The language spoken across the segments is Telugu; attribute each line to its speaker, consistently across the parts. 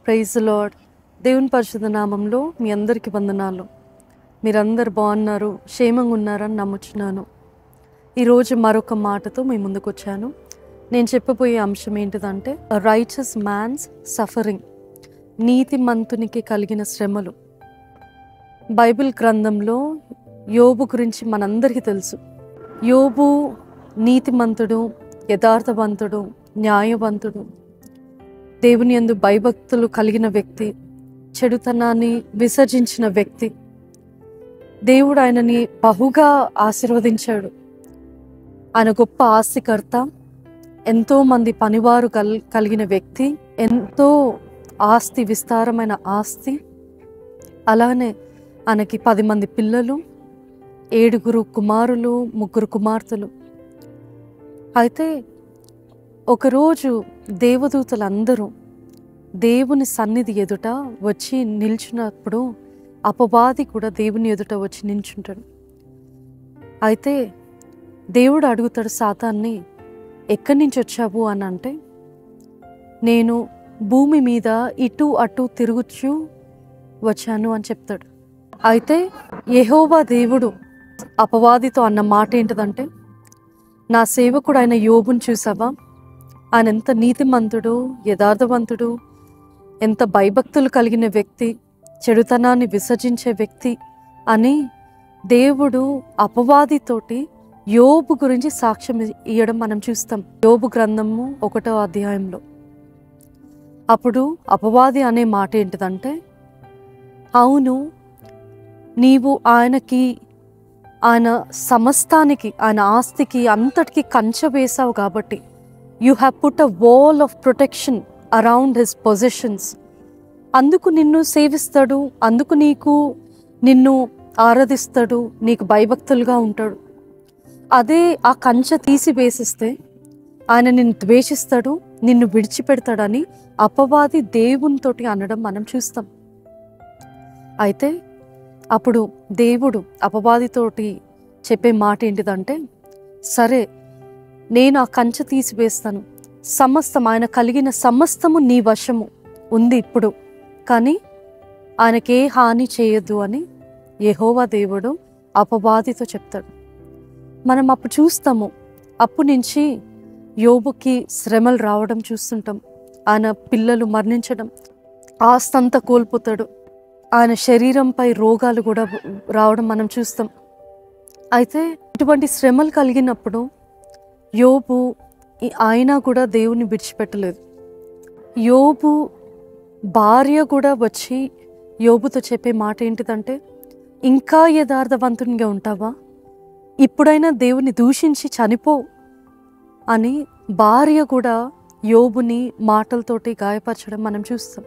Speaker 1: Praise the lord. దేవుని పరిశుద్ధ నామంలో మీ అందరికీ వందనాలు. మీరందరు బాగున్నారు, క్షేమంగా ఉన్నారని నమ్ముచున్నాను. ఈరోజు మరొక మాటతో మీ ముందుకు వచ్చాను. నేను చెప్పబోయే అంశం ఏంటిదంటే రైచస్ మ్యాన్స్ సఫరింగ్, నీతిమంతునికి కలిగిన శ్రమలు. బైబిల్ గ్రంథంలో యోబు గురించి మనందరికీ తెలుసు. యోబు నీతిమంతుడు, యథార్థవంతుడు, న్యాయవంతుడు, దేవుని యందు భయభక్తులు కలిగిన వ్యక్తి, చెడుతనాన్ని విసర్జించిన వ్యక్తి. దేవుడు ఆయనని బహుగా ఆశీర్వదించాడు. ఆయన గొప్ప ఆస్తికర్త, ఎంతోమంది పనివారు కలిగిన వ్యక్తి, ఎంతో ఆస్తి, విస్తారమైన ఆస్తి. అలానే ఆయనకి 10 మంది పిల్లలు, 7 కుమారులు, 3 కుమార్తెలు. అయితే ఒకరోజు దేవదూతలందరూ దేవుని సన్నిధి ఎదుట వచ్చి నిల్చున్నప్పుడు అపవాది కూడా దేవుని ఎదుట వచ్చి నిల్చుంటాడు. అయితే దేవుడు అడుగుతాడు సాతాన్ని, ఎక్కడి నుంచి వచ్చావు అని అంటే, నేను భూమి మీద ఇటు అటు తిరుగుచూ వచ్చాను అని చెప్తాడు. అయితే యెహోవా దేవుడు అపవాదితో అన్న మాట ఏంటిదంటే, నా సేవకుడు ఆయన యోబుని చూసావా, ఆయన ఎంత నీతిమంతుడు, యథార్థవంతుడు, ఎంత భయభక్తులు కలిగిన వ్యక్తి, చెడుతనాన్ని విసర్జించే వ్యక్తి అని దేవుడు అపవాదితోటి యోబు గురించి సాక్ష్యం ఇవ్వడం మనం చూస్తాం. యోబు గ్రంథము 1వ అధ్యాయంలో. అప్పుడు అపవాది అనే మాట ఏంటిదంటే, అవును, నీవు ఆయనకి, ఆయన సమస్తానికి, ఆయన ఆస్తికి అంతటికి కంచె వేశావు కాబట్టి, you have put a wall of protection around his positions. అందుకు నిన్ను సేవిస్తాడు, అందుకు నిన్ను ఆరాధిస్తాడు, నీకు భయభక్తులుగా ఉంటాడు. అదే ఆ కంచె తీసి వేసిస్తే ఆయన నిన్ను ద్వేషిస్తాడు, నిన్ను విడిచిపెడతాడని అపవాది దేవునితోటి అనడం మనం చూస్తాం. అయితే అప్పుడు దేవుడు అపవాదితోటి చెప్పే మాట ఏంటిదంటే, సరే, నేను ఆ కంచె తీసివేస్తాను, సమస్తం, ఆయన కలిగిన సమస్తము నీ వశము ఉంది ఇప్పుడు, కానీ ఆయనకే హాని చేయొద్దు అని యెహోవా దేవుడు అపవాదితో చెప్తాడు. మనం అప్పుడు చూస్తాము, అప్పటి నుంచి యోబుకి శ్రమలు రావడం చూస్తుంటాం. ఆయన పిల్లలు మరణించడం, ఆస్తంతా కోల్పోతాడు, ఆయన శరీరంపై రోగాలు కూడా రావడం మనం చూస్తాం. అయితే ఇటువంటి శ్రమలు కలిగినప్పుడు యోబు ఆయన కూడా దేవుని విడిచిపెట్టలేదు. యోబు భార్య కూడా వచ్చి యోబుతో చెప్పే మాట ఏంటిదంటే, ఇంకా యథార్థవంతునిగా ఉంటావా, ఇప్పుడైనా దేవుని దూషించి చనిపో అని భార్య కూడా యోబుని మాటలతోటి గాయపరచడం మనం చూస్తాం.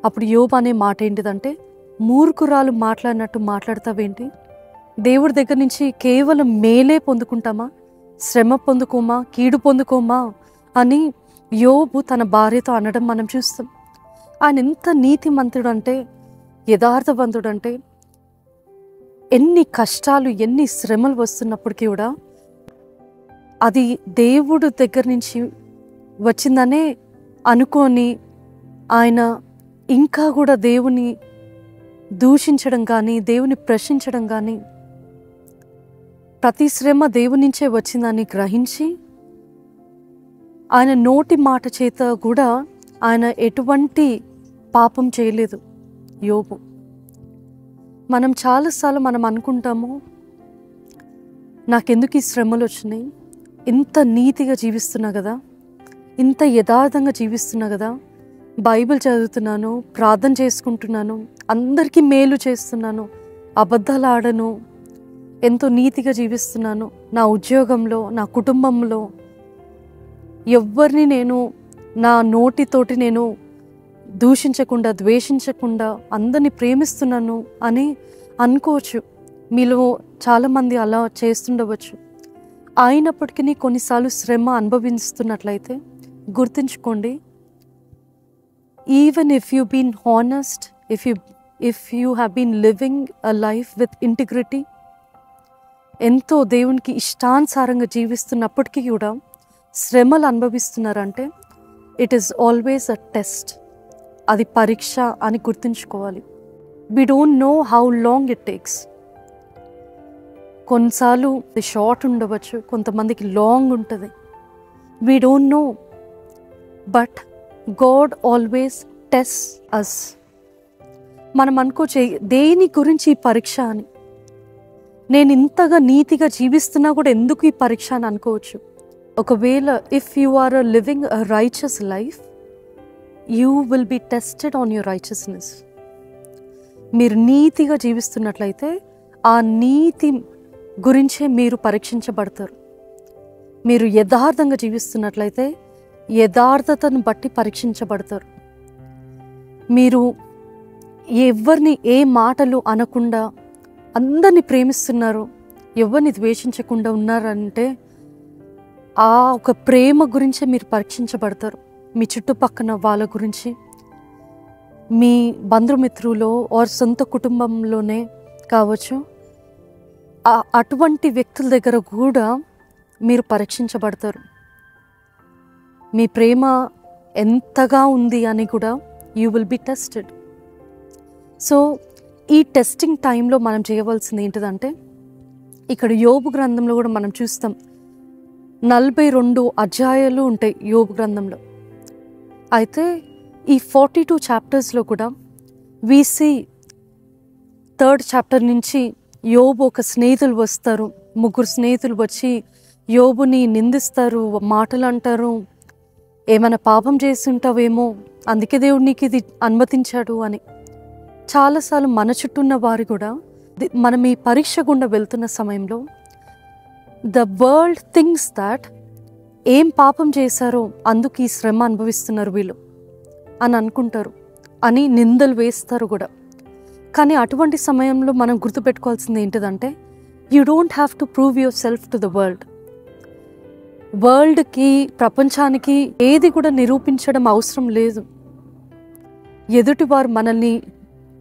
Speaker 1: అప్పుడు యోబు అనే మాట ఏంటిదంటే, మూర్ఖురాలు మాట్లాడినట్టు మాట్లాడతావేంటి, దేవుడి దగ్గర నుంచి కేవలం మేలే పొందుకుంటామా, శ్రమ పొందుకోమా, కీడు పొందుకోమా అని యోబు తన భార్యతో అనడం మనం చూస్తాం. ఆయన ఎంత నీతిమంతుడు అంటే, యథార్థవంతుడు అంటే, ఎన్ని కష్టాలు, ఎన్ని శ్రమలు వస్తున్నప్పటికీ కూడా అది దేవుడు దగ్గర నుంచి వచ్చిందనే అనుకొని ఆయన ఇంకా కూడా దేవుని దూషించడం కానీ, దేవుని ప్రశ్నించడం కానీ, ప్రతి శ్రమ దేవుని నుంచే వచ్చిందని గ్రహించి ఆయన నోటి మాట చేత కూడా ఆయన ఎటువంటి పాపం చేయలేదు యోబు. మనం చాలాసార్లు మనం అనుకుంటాము, నాకెందుకు ఈ శ్రమలు వచ్చినాయి, ఇంత నీతిగా జీవిస్తున్నా కదా, ఇంత యథార్థంగా జీవిస్తున్నా కదా, బైబిల్ చదువుతున్నాను, ప్రార్థన చేసుకుంటున్నాను, అందరికీ మేలు చేస్తున్నాను, అబద్ధాలు ఆడను, ఎంతో నీతిగా జీవిస్తున్నాను, నా ఉద్యోగంలో, నా కుటుంబంలో ఎవ్వరిని నేను నా నోటితోటి నేను దూషించకుండా, ద్వేషించకుండా అందరినీ ప్రేమిస్తున్నాను అని అనుకోవచ్చు. మీలో చాలామంది అలా చేస్తుండవచ్చు. అయినప్పటికీ కొన్నిసార్లు శ్రమ అనుభవిస్తున్నట్లయితే గుర్తుంచుకోండి, even if you been honest, if you have been living a life with integrity, ఎంతో దేవునికి ఇష్టానుసారంగా జీవిస్తున్నప్పటికీ కూడా శ్రమలు అనుభవిస్తున్నారంటే it is always a test. అది పరీక్ష అని గుర్తుంచుకోవాలి. We don't know how long it takes. కొన్నిసార్లు ఇది షార్ట్ ఉండవచ్చు, కొంతమందికి లాంగ్ ఉంటుంది. We don't know, but God always test us. మనం అనుకోవచ్చు దేని గురించి ఈ పరీక్ష అని. నేను ఇంతగా నీతిగా జీవిస్తున్నా కూడా ఎందుకు ఈ పరీక్ష అని అనుకోవచ్చు. ఒకవేళ if you are living a righteous life, you will be tested on your righteousness. మీరు నీతిగా జీవిస్తున్నట్లయితే ఆ నీతి గురించే మీరు పరీక్షించబడతారు. మీరు యథార్థంగా జీవిస్తున్నట్లయితే యథార్థతను బట్టి పరీక్షించబడతారు. మీరు ఎవరిని ఏ మాటలు అనకుండా అందరినీ ప్రేమిస్తున్నారు, ఎవరిని ద్వేషించకుండా ఉన్నారంటే ఆ ఒక ప్రేమ గురించే మీరు పరీక్షించబడతారు. మీ చుట్టుపక్కన వాళ్ళ గురించి, మీ బంధుమిత్రులో ఆర్ సొంత కుటుంబంలోనే కావచ్చు, అటువంటి వ్యక్తుల దగ్గర కూడా మీరు పరీక్షించబడతారు. మీ ప్రేమ ఎంతగా ఉంది అని కూడా you will be tested. So ఈ టెస్టింగ్ టైంలో మనం చేయవలసింది ఏంటిదంటే, ఇక్కడ యోబు గ్రంథంలో కూడా మనం చూస్తాం 42 అధ్యాయాలు ఉంటాయి యోబు గ్రంథంలో. అయితే ఈ 42 చాప్టర్స్లో కూడా వీసీ 3rd చాప్టర్ నుంచి యోబు ఒక స్నేహితులు వస్తారు, 3 స్నేహితులు వచ్చి యోబుని నిందిస్తారు, మాటలు అంటారు, ఏమైనా పాపం చేసి ఉంటావేమో అందుకే దేవుడు నీకు ఇది అనుమతించాడు అని. చాలాసార్లు మన చుట్టూ ఉన్న వారు కూడా మనం ఈ పరీక్ష గుండా వెళ్తున్న సమయంలో ద వరల్డ్ థింక్స్ దాట్ ఏం పాపం చేశారో అందుకు ఈ శ్రమ అనుభవిస్తున్నారు వీళ్ళు అని అనుకుంటారు, అని నిందలు వేస్తారు కూడా. కానీ అటువంటి సమయంలో మనం గుర్తుపెట్టుకోవాల్సింది ఏంటిదంటే, you don't have to prove yourself to the వరల్డ్కి, ప్రపంచానికి ఏది కూడా నిరూపించడం అవసరం లేదు. ఎదుటివారు మనల్ని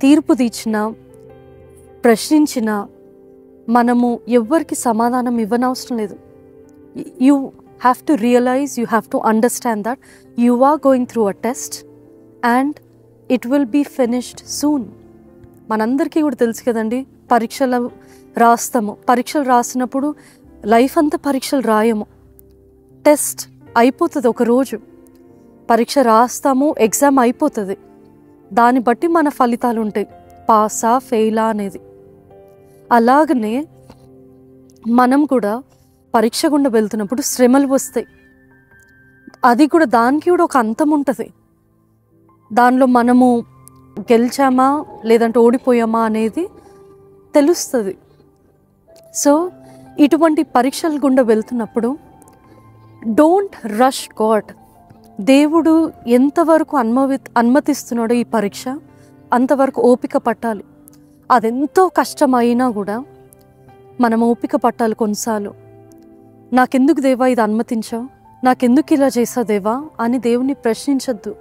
Speaker 1: తీర్పు తీర్చినా ప్రశ్నించినా మనము ఎవ్వరికి సమాధానం ఇవ్వనవసరం లేదు. You have to realise, you have to understand that you are going through a test and it will be finished soon. మనందరికీ కూడా తెలుసు కదండి, పరీక్షలు రాస్తాము. పరీక్షలు రాసినప్పుడు లైఫ్ అంతా పరీక్షలు రాయము. టెస్ట్ అయిపోతుంది, ఒకరోజు పరీక్ష రాస్తాము, ఎగ్జామ్ అయిపోతుంది. దాన్ని బట్టి మన ఫలితాలు ఉంటాయి, పాసా ఫెయిలా అనేది. అలాగనే మనం కూడా పరీక్ష గుండా వెళ్తున్నప్పుడు శ్రమలు వస్తాయి. అది కూడా దానికి కూడా ఒక అంతం ఉంటుంది. దానిలో మనము గెలిచామా లేదంటే ఓడిపోయామా అనేది తెలుస్తుంది. సో ఇటువంటి పరీక్షల గుండా వెళ్తున్నప్పుడు డోంట్ రష్ గాడ్. దేవుడు ఎంతవరకు అనుమతిస్తున్నాడో ఈ పరీక్ష అంతవరకు ఓపిక పట్టాలి. అదెంతో కష్టమైనా కూడా మనం ఓపిక పట్టాలి. కొన్నిసార్లు నాకెందుకు దేవా ఇది అనుమతించావు, నాకెందుకు ఇలా చేసావు దేవా అని దేవుని ప్రశ్నించద్దు.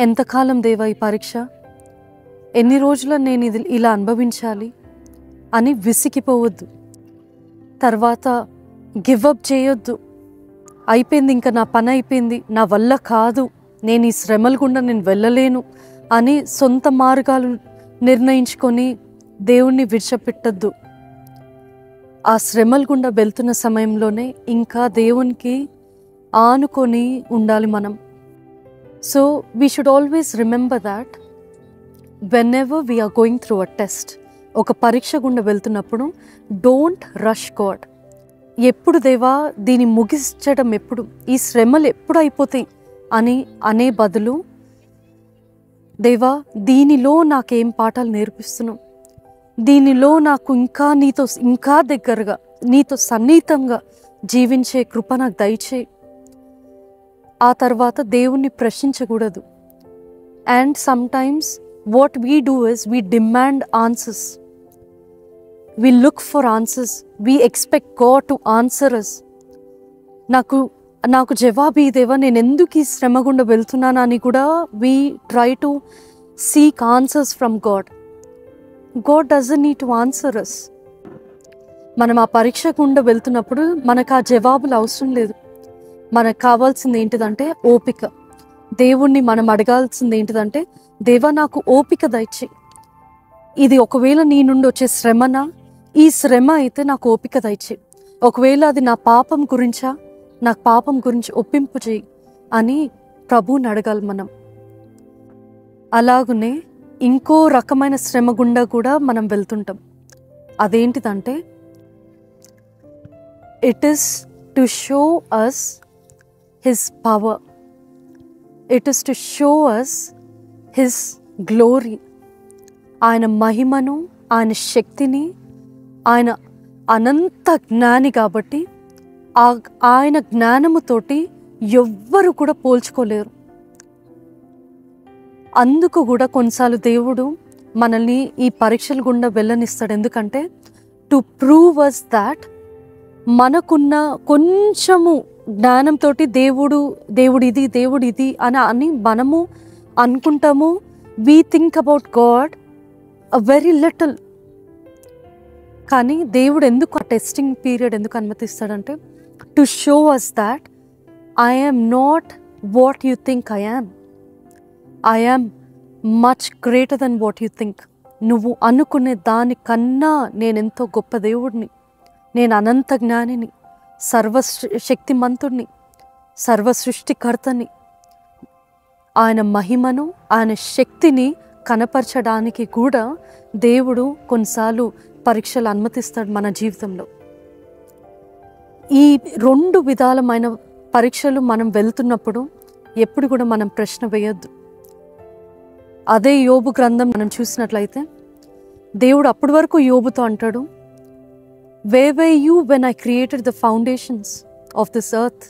Speaker 1: ఎంతకాలం దేవా ఈ పరీక్ష, ఎన్ని రోజులు నేను ఇది ఇలా అనుభవించాలి అని విసిగిపోవద్దు. తర్వాత గివప్ చేయొద్దు. అయిపోయింది, ఇంకా నా పని అయిపోయింది, నా వల్ల కాదు, నేను ఈ శ్రమల గుండా నేను వెళ్ళలేను అని సొంత మార్గాలు నిర్ణయించుకొని దేవుణ్ణి విడిచిపెట్టద్దు. ఆ శ్రమల గుండా వెళ్తున్న సమయంలోనే ఇంకా దేవునికి ఆనుకొని ఉండాలి మనం. So we should always remember that whenever we are going through a test, ఒక పరీక్ష గుండా వెళ్తున్నప్పుడు డోంట్ రష్ గాడ్. ఎప్పుడు దేవా దీన్ని ముగించడం ఎప్పుడు, ఈ శ్రమలు ఎప్పుడు అయిపోతాయి అని అనే బదులు, దేవా దీనిలో నాకేం పాఠాలు నేర్పిస్తున్నావు, దీనిలో నాకు ఇంకా దగ్గరగా నీతో సన్నిహితంగా జీవించే కృప నాకు దయచేయి. ఆ తర్వాత దేవుణ్ణి ప్రశ్నించకూడదు. And sometimes what we do is we demand answers. We look for answers. We expect God to answer us. నాకు జవాబు ఇదేవా, నేను ఎందుకు ఈ శ్రమ గుండా వెళ్తున్నాను అని కూడా we try to seek answers from God. God doesn't need to answer us. మనం ఆ పరీక్ష గుండా వెళ్తున్నప్పుడు మనకు ఆ జవాబులు అవసరం లేదు. మనకు కావాల్సింది ఏంటిదంటే ఓపిక. దేవుణ్ణి మనం అడగాల్సింది ఏంటిదంటే, దేవా నాకు ఓపిక దయచేయి. ఇది ఒకవేళ నీ నుండి వచ్చే శ్రమనా, ఈ శ్రమ అయితే నాకు ఓపిక దయచేయి. ఒకవేళ అది నా పాపం గురించా, నాకు పాపం గురించి ఒప్పింపు చేయి అని ప్రభువుని అడగాలి మనం. అలాగనే ఇంకో రకమైన శ్రమ గుండా కూడా మనం వెళ్తుంటాం. అదేంటిదంటే, it is to show us his power, it is to show us his glory. ఆయన మహిమను, ఆయన శక్తిని, ఆయన అనంత జ్ఞాని కాబట్టి ఆయన జ్ఞానముతోటి ఎవ్వరు కూడా పోల్చుకోలేరు. అందుకు కూడా కొన్నిసార్లు దేవుడు మనల్ని ఈ పరీక్షల గుండా వెళ్ళనిస్తాడు. ఎందుకంటే టు ప్రూవ్ అస్ దాట్ మనకున్న కొంచెము జ్ఞానంతో దేవుడు ఇది అని మనము అనుకుంటాము. We think about God a very little. కానీ దేవుడు ఎందుకు ఆ టెస్టింగ్ పీరియడ్ ఎందుకు అనుమతిస్తాడంటే, to show us that I am not what you think I am. I am much greater than what you think. నువ్వు అనుకునే దానికన్నా నేనెంతో గొప్ప దేవుడిని, నేను అనంత జ్ఞానిని, సర్వశక్తిమంతుడిని, సర్వసృష్టికర్తని. ఆయన మహిమను, ఆయన శక్తిని కనపరచడానికి కూడా దేవుడు కొన్నిసార్లు పరీక్షలు అనుమతిస్తాడు మన జీవితంలో. ఈ 2 విధాలమైన పరీక్షలు మనం వెళ్తున్నప్పుడు ఎప్పుడు కూడా మనం ప్రశ్న వేయొద్దు. అదే యోబు గ్రంథం మనం చూసినట్లయితే దేవుడు అప్పటి వరకు యోబుతో అంటాడు, Where were you when I created the foundations of this earth?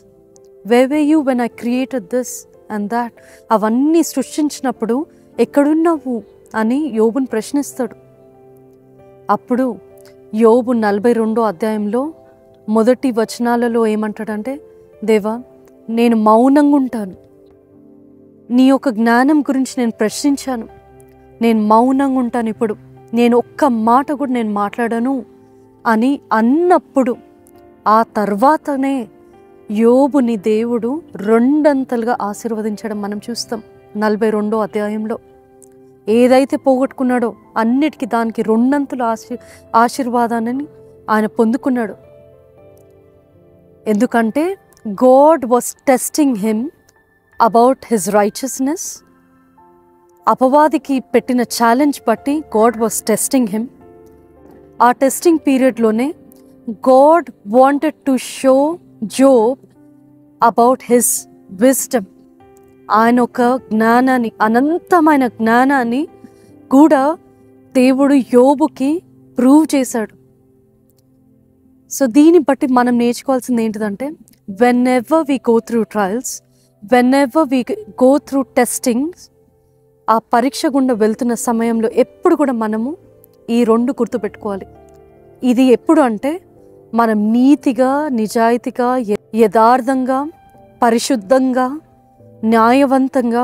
Speaker 1: Where were you when I created this and that? అవన్నీ సృష్టించినప్పుడు ఎక్కడున్నావు అని యోబుని ప్రశ్నిస్తాడు. అప్పుడు యోబు 42వ అధ్యాయంలో మొదటి వచనాలలో ఏమంటాడంటే, దేవా నేను మౌనంగా ఉంటాను, నీ యొక్క జ్ఞానం గురించి నేను ప్రశ్నించాను, నేను మౌనంగా ఉంటాను, ఇప్పుడు నేను ఒక్క మాట కూడా నేను మాట్లాడను అని అన్నప్పుడు ఆ తర్వాతనే యోబుని దేవుడు 2 ఆశీర్వదించడం మనం చూస్తాం. 42వ అధ్యాయంలో ఏదైతే పోగొట్టుకున్నాడో అన్నిటికీ దానికి 2 ఆశీర్వాదాన్ని ఆయన పొందుకున్నాడు. ఎందుకంటే God was testing him about his righteousness. అపవాదికి పెట్టిన ఛాలెంజ్ బట్టి గాడ్ వాస్ టెస్టింగ్ హిమ్. ఆ టెస్టింగ్ పీరియడ్లోనే God wanted to show Job about his wisdom. ఆయన ఒక జ్ఞానాన్ని, అనంతమైన జ్ఞానాన్ని కూడా దేవుడు యోబుకి ప్రూవ్ చేశాడు. సో దీన్ని బట్టి మనం నేర్చుకోవాల్సింది ఏంటిదంటే, whenever we go through trials, whenever we go through testings, ఆ పరీక్ష గుండా వెళ్తున్న సమయంలో ఎప్పుడు కూడా మనము ఈ 2 గుర్తుపెట్టుకోవాలి. ఇది ఎప్పుడు అంటే, మనం నీతిగా, నిజాయితీగా, యథార్థంగా, పరిశుద్ధంగా, న్యాయవంతంగా,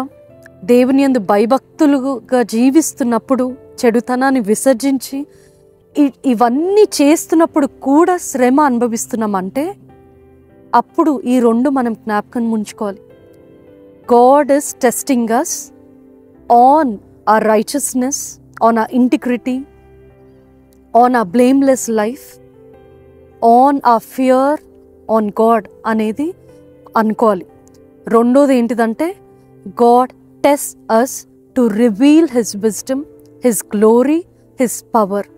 Speaker 1: దేవుని యందు భయభక్తులుగా జీవిస్తున్నప్పుడు, చెడుతనాన్ని విసర్జించి ఇవన్నీ చేస్తున్నప్పుడు కూడా శ్రమ అనుభవిస్తున్నామంటే అప్పుడు ఈ 2 మనం జ్ఞాపకం ఉంచుకోవాలి. God is testing us on our righteousness, on our integrity, on our blameless life, on our fear on God అనేది అనుకోవాలి. 2వది ఏంటిదంటే, God test us to reveal his wisdom, his glory, his power.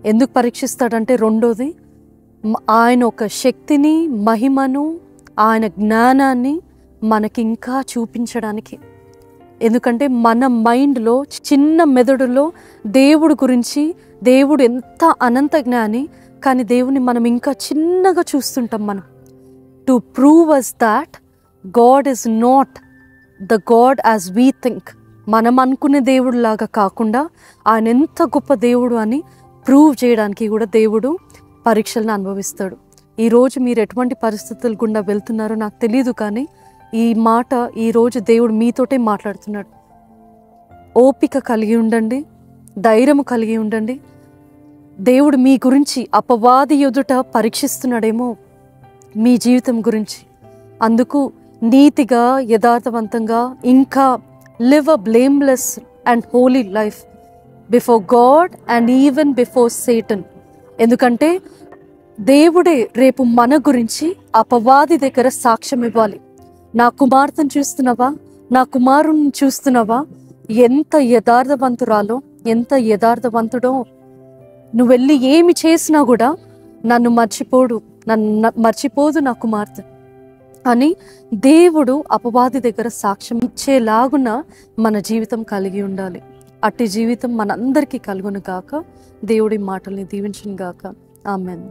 Speaker 1: ఎందుకు పరీక్షిస్తాడంటే 2వది ఆయన ఒక శక్తిని, మహిమను, ఆయన జ్ఞానాన్ని మనకి ఇంకా చూపించడానికి. ఎందుకంటే మన మైండ్లో, చిన్న మెదడులో దేవుడు గురించి, దేవుడు ఎంత అనంత జ్ఞాని, కానీ దేవుని మనం ఇంకా చిన్నగా చూస్తుంటాం. మనం to prove us that God is not the God as we think. మనం అనుకునే దేవుడు లాగా కాకుండా ఆయన ఎంత గొప్ప దేవుడు అని ప్రూవ్ చేయడానికి కూడా దేవుడు పరీక్షలను అనుభవిస్తాడు. ఈరోజు మీరు ఎటువంటి పరిస్థితుల గుండా వెళ్తున్నారో నాకు తెలియదు, కానీ ఈ మాట ఈరోజు దేవుడు మీతోటే మాట్లాడుతున్నాడు. ఓపిక కలిగి ఉండండి, ధైర్యము కలిగి ఉండండి. దేవుడు మీ గురించి అపవాది ఎదుట పరీక్షిస్తున్నాడేమో మీ జీవితం గురించి. అందుకు నీతిగా, యథార్థవంతంగా, ఇంకా live a blameless and Holi life before God and even before Satan. ఎందుకంటే దేవుడే రేపు మన గురించి అపవాది దగ్గర సాక్ష్యం ఇవ్వాలి. నా కుమార్తెను చూస్తున్నావా, నా కుమారుని చూస్తున్నావా, ఎంత యథార్థవంతురాలో, ఎంత యథార్థవంతుడో, నువ్వు వెళ్ళి ఏమి చేసినా కూడా నన్ను మర్చిపోదు నా కుమార్తె అని దేవుడు అపవాది దగ్గర సాక్ష్యం ఇచ్చేలాగున మన జీవితం కలిగి ఉండాలి. అట్టి జీవితం మనందరికీ కలుగును గాక. దేవుడి మాటల్ని దీవించును గాక. ఆమెన్.